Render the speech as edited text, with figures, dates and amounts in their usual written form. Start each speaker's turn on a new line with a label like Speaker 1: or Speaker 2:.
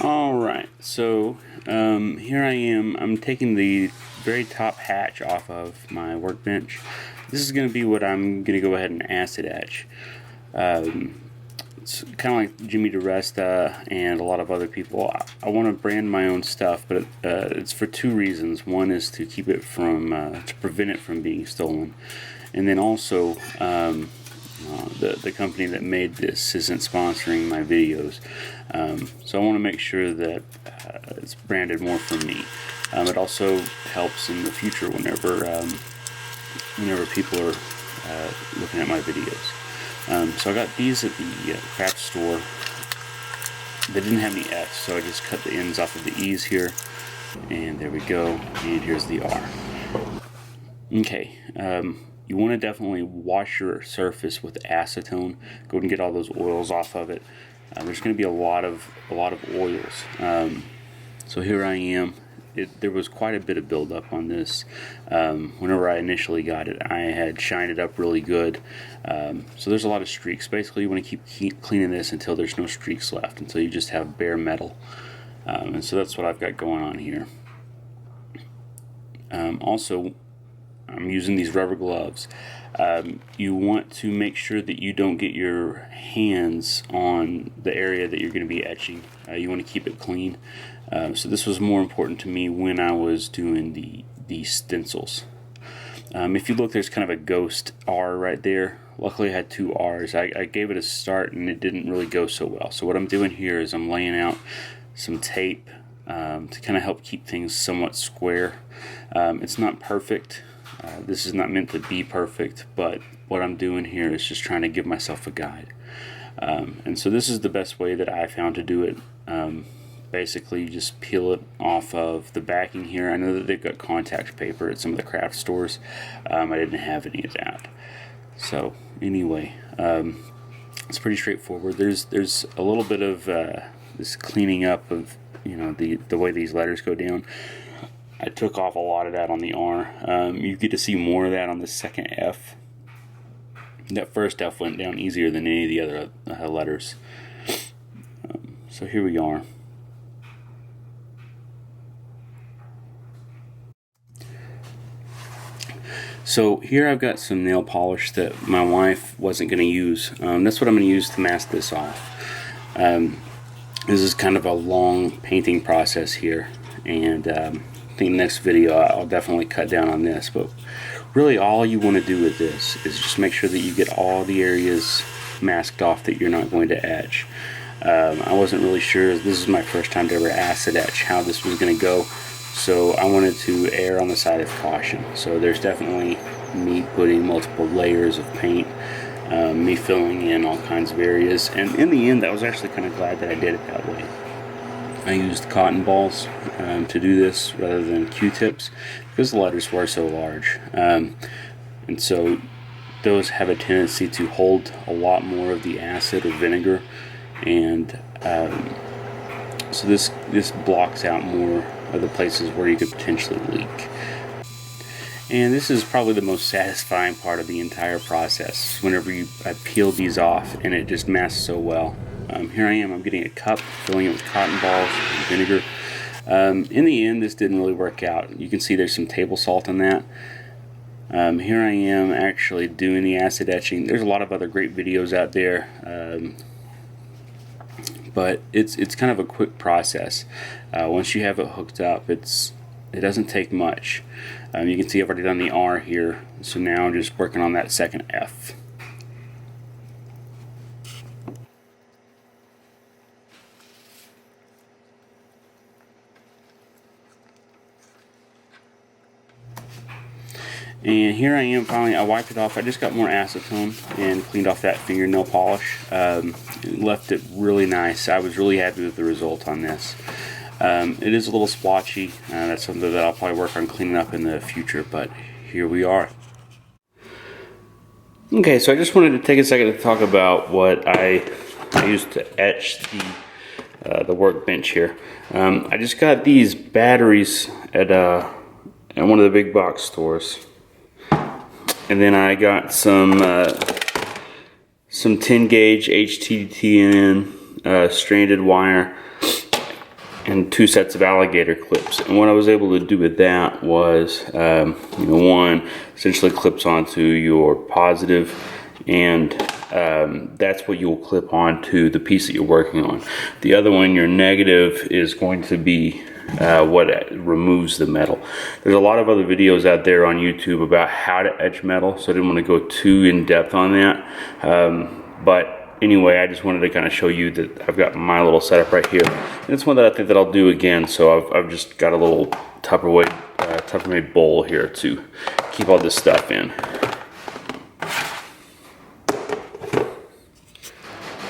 Speaker 1: Alright, so here I am. I'm taking the very top hatch off of my workbench. This is going to be what I'm going to go ahead and acid etch. It's kind of like Jimmy DeResta and a lot of other people. I want to brand my own stuff, but it's for two reasons. One is to keep it from, to prevent it from being stolen. And then also, the company that made this isn't sponsoring my videos, so I want to make sure that it's branded more for me. It also helps in the future whenever people are looking at my videos. So I got these at the craft store. They didn't have any F's, so I just cut the ends off of the E's here, and there we go, and here's the R. Okay, you want to definitely wash your surface with acetone. Go and get all those oils off of it. There's going to be a lot of oils. So here I am. There was quite a bit of buildup on this. Whenever I initially got it, I had shined it up really good. So there's a lot of streaks. Basically, you want to keep cleaning this until there's no streaks left, until you just have bare metal. And so that's what I've got going on here. Also, I'm using these rubber gloves. You want to make sure that you don't get your hands on the area that you're going to be etching. You want to keep it clean. So this was more important to me when I was doing the stencils. If you look, there's kind of a ghost R right there. Luckily I had two R's. I gave it a start and it didn't really go so well. So what I'm doing here is I'm laying out some tape to kind of help keep things somewhat square. It's not perfect. This is not meant to be perfect, but what I'm doing here is just trying to give myself a guide. And so this is the best way that I found to do it. Basically, you just peel it off of the backing here. I know that they've got contact paper at some of the craft stores. I didn't have any of that. So anyway, it's pretty straightforward. There's a little bit of this cleaning up of the way these letters go down. I took off a lot of that on the R. You get to see more of that on the second F. That first F went down easier than any of the other letters. So here we are. So here I've got some nail polish that my wife wasn't going to use. That's what I'm going to use to mask this off. This is kind of a long painting process here, and I think next video I'll definitely cut down on this, but really all you want to do with this is just make sure that you get all the areas masked off that you're not going to etch. I wasn't really sure, this is my first time to ever acid etch, how this was going to go, so I wanted to err on the side of caution. So there's definitely me putting multiple layers of paint, me filling in all kinds of areas, and in the end I was actually kind of glad that I did it that way. I used cotton balls to do this rather than Q-tips because the letters were so large, and so those have a tendency to hold a lot more of the acid or vinegar, and so this blocks out more of the places where you could potentially leak. And this is probably the most satisfying part of the entire process, whenever I peel these off and it just masks so well. Here I am, I'm getting a cup, filling it with cotton balls and vinegar. In the end, this didn't really work out. You can see there's some table salt in that. Here I am actually doing the acid etching. There's a lot of other great videos out there, but it's kind of a quick process. Once you have it hooked up, it doesn't take much. You can see I've already done the R here, so now I'm just working on that second F. And here I am, finally I wiped it off. I just got more acetone and cleaned off that fingernail polish. It left it really nice. I was really happy with the result on this. It is a little splotchy. That's something that I'll probably work on cleaning up in the future, but here we are. Okay, so I just wanted to take a second to talk about what I used to etch the workbench here. I just got these batteries at one of the big box stores. And then I got some 10 gauge HTTN stranded wire. and 2 sets of alligator clips. And what I was able to do with that was, one essentially clips onto your positive, and that's what you'll clip onto the piece that you're working on. The other one, your negative, is going to be what removes the metal. There's a lot of other videos out there on YouTube about how to etch metal, so I didn't want to go too in depth on that. But anyway, I just wanted to kind of show you that I've got my little setup right here. And it's one that I think that I'll do again, so I've just got a little Tupperware bowl here to keep all this stuff in.